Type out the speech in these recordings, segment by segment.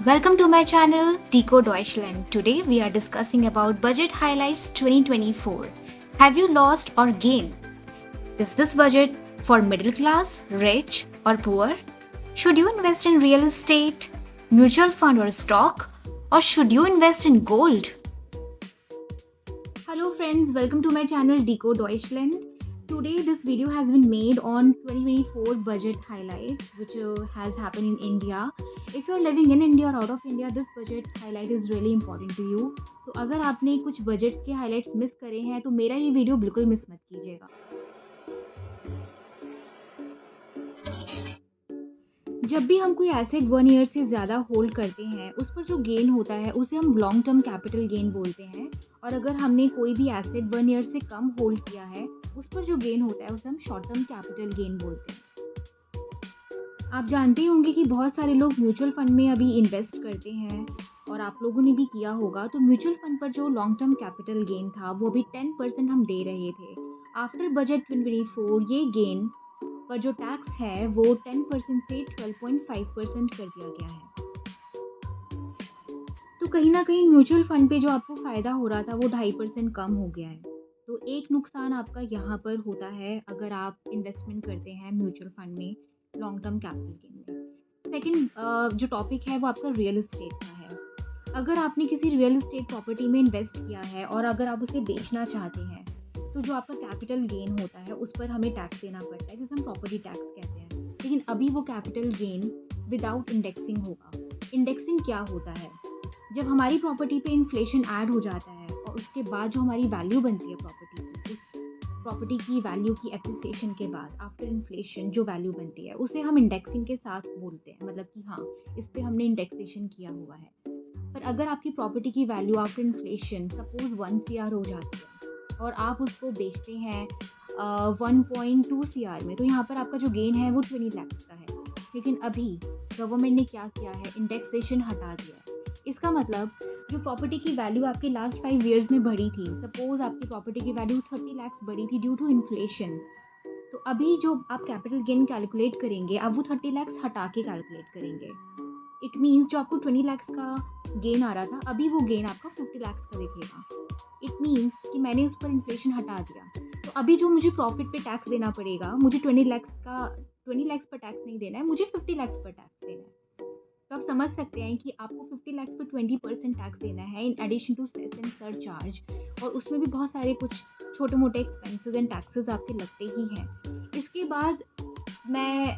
Welcome to my channel Tico Deutschland. Today we are discussing about budget highlights 2024. Have you lost or gained? Is this budget for middle class, rich or poor? Should you invest in real estate, mutual fund or stock, or should you invest in gold? Hello friends, welcome to my channel Tico Deutschland. Today this video has been made on 2024 budget highlights which has happened in India. If you are living in India or out of India, this budget highlight is really important to you. तो अगर आपने कुछ budgets के highlights miss करे हैं तो मेरा ये वीडियो बिल्कुल मिस मत कीजिएगा। जब भी हम कोई एसेट 1 ईयर से ज़्यादा होल्ड करते हैं उस पर जो गेन होता है उसे हम लॉन्ग टर्म कैपिटल गेन बोलते हैं, और अगर हमने कोई भी एसेट 1 ईयर से कम होल्ड किया है उस पर जो गेन होता है उसे हम शॉर्ट टर्म कैपिटल गेन बोलते हैं। आप जानते होंगे कि बहुत सारे लोग म्यूचुअल फंड में अभी इन्वेस्ट करते हैं और आप लोगों ने भी किया होगा। तो म्यूचुअल फंड पर जो लॉन्ग टर्म कैपिटल गेन था वो अभी 10% हम दे रहे थे। आफ्टर बजट 2024 ये गेन पर जो टैक्स है वो 10% से 12.5% कर दिया गया है। तो कहीं ना कहीं म्यूचुअल फंड पे जो आपको फ़ायदा हो रहा था वो 2.5% कम हो गया है। तो एक नुकसान आपका यहाँ पर होता है अगर आप इन्वेस्टमेंट करते हैं म्यूचुअल फंड में लॉन्ग टर्म कैपिटल गेन में। सेकंड जो टॉपिक है वो आपका रियल एस्टेट का है। अगर आपने किसी रियल एस्टेट प्रॉपर्टी में इन्वेस्ट किया है और अगर आप उसे बेचना चाहते हैं तो जो आपका कैपिटल गेन होता है उस पर हमें टैक्स देना पड़ता है, जिसे हम प्रॉपर्टी टैक्स कहते हैं। लेकिन अभी वो कैपिटल गेन विदाउट इंडेक्सिंग होगा। इंडेक्सिंग क्या होता है? जब हमारी प्रॉपर्टी पे इन्फ्लेशन ऐड हो जाता है और उसके बाद जो हमारी वैल्यू बनती है प्रॉपर्टी की वैल्यू की एप्रिसिएशन के बाद आफ्टर इन्फ्लेशन जो वैल्यू बनती है उसे हम इंडेक्सिंग के साथ बोलते हैं, मतलब कि हाँ इस पे हमने इंडेक्सेशन किया हुआ है। पर अगर आपकी प्रॉपर्टी की value after inflation suppose 1 CR हो जाती है और आप उसको बेचते हैं 1.2 CR में, तो यहाँ पर आपका जो गेन है वो 20 लाख का है। लेकिन अभी गवर्नमेंट ने क्या किया है, इंडेक्सेशन हटा दिया है। इसका मतलब जो प्रॉपर्टी की वैल्यू आपके लास्ट 5 ईयर्स में बढ़ी थी, सपोज आपकी प्रॉपर्टी की वैल्यू 30 लाख बढ़ी थी ड्यू टू इन्फ्लेशन, तो अभी जो आप कैपिटल गेन कैलकुलेट करेंगे आप वो 30 लाख हटा के कैलकुलेट करेंगे। इट मीन्स जो आपको 20 लाख का गेन आ रहा था अभी वो गेन आपका 50 लाख का दिखेगा। इट मीन्स कि मैंने उस पर इन्फ्लेशन हटा दिया, तो अभी जो मुझे प्रॉफिट पे टैक्स देना पड़ेगा, मुझे 20 लाख पर टैक्स नहीं देना है, मुझे 50 लाख पर टैक्स देना है। तो आप समझ सकते हैं कि आपको 50 लाख पर 20% टैक्स देना है in addition to cess and surcharge, और उसमें भी बहुत सारे कुछ छोटे मोटे एक्सपेंसेस एंड टैक्सेस आपके लगते ही हैं। इसके बाद मैं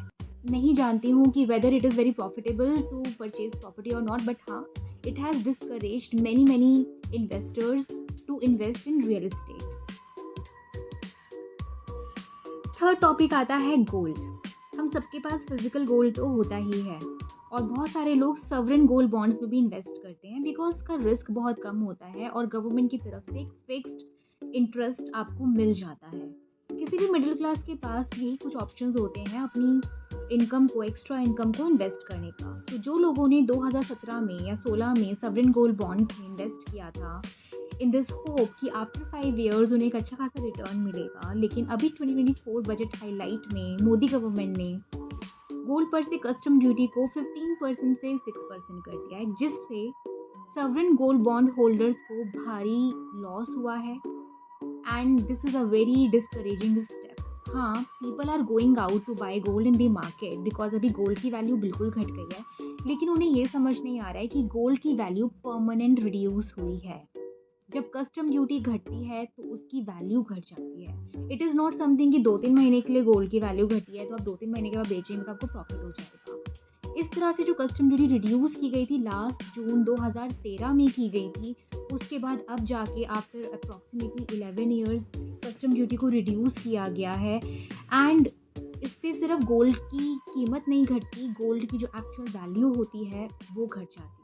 नहीं जानती हूँ कि whether it is very profitable to purchase property और नॉट, बट हाँ it has discouraged many investors to invest in real estate. Third topic आता है गोल्ड। हम सबके पास फिजिकल गोल्ड तो होता ही है और बहुत सारे लोग सॉवरेन गोल्ड बॉन्ड्स में भी इन्वेस्ट करते हैं बिकॉज उसका रिस्क बहुत कम होता है और गवर्नमेंट की तरफ से एक फिक्स्ड इंटरेस्ट आपको मिल जाता है। किसी भी मिडिल क्लास के पास भी कुछ ऑप्शंस होते हैं अपनी इनकम को, एक्स्ट्रा इनकम को इन्वेस्ट करने का। तो जो लोगों ने 2017 में या 16 में सॉवरेन गोल्ड बॉन्ड में इन्वेस्ट किया था इन दिस होप कि आफ्टर 5 ईयर्स उन्हें एक अच्छा खासा रिटर्न मिलेगा, लेकिन अभी 2024 बजट हाईलाइट में मोदी गवर्नमेंट ने गोल्ड पर से कस्टम ड्यूटी को 15% से 6% कर दिया है, जिससे सॉवरेन गोल्ड बॉन्ड होल्डर्स को भारी लॉस हुआ है and this is a very discouraging step. हाँ, people are going out to buy gold in the market because अभी गोल्ड की वैल्यू बिल्कुल घट गई है, लेकिन उन्हें ये समझ नहीं आ रहा है कि गोल्ड की वैल्यू परमानेंट रिड्यूस हुई है। जब कस्टम ड्यूटी घटती है तो उसकी वैल्यू घट जाती है। इट इज़ नॉट समथिंग कि 2-3 महीने के लिए गोल्ड की वैल्यू घटी है तो आप 2-3 महीने के बाद बेचेंगे तो आपको प्रॉफिट हो जाएगा। इस तरह से जो कस्टम ड्यूटी रिड्यूस की गई थी लास्ट जून 2013 में की गई थी, उसके बाद अब जाके after approximately 11 years custom duty को रिड्यूस किया गया है एंड इससे सिर्फ गोल्ड की कीमत नहीं घटती, गोल्ड की जो एक्चुअल वैल्यू होती है वो घट जाती है।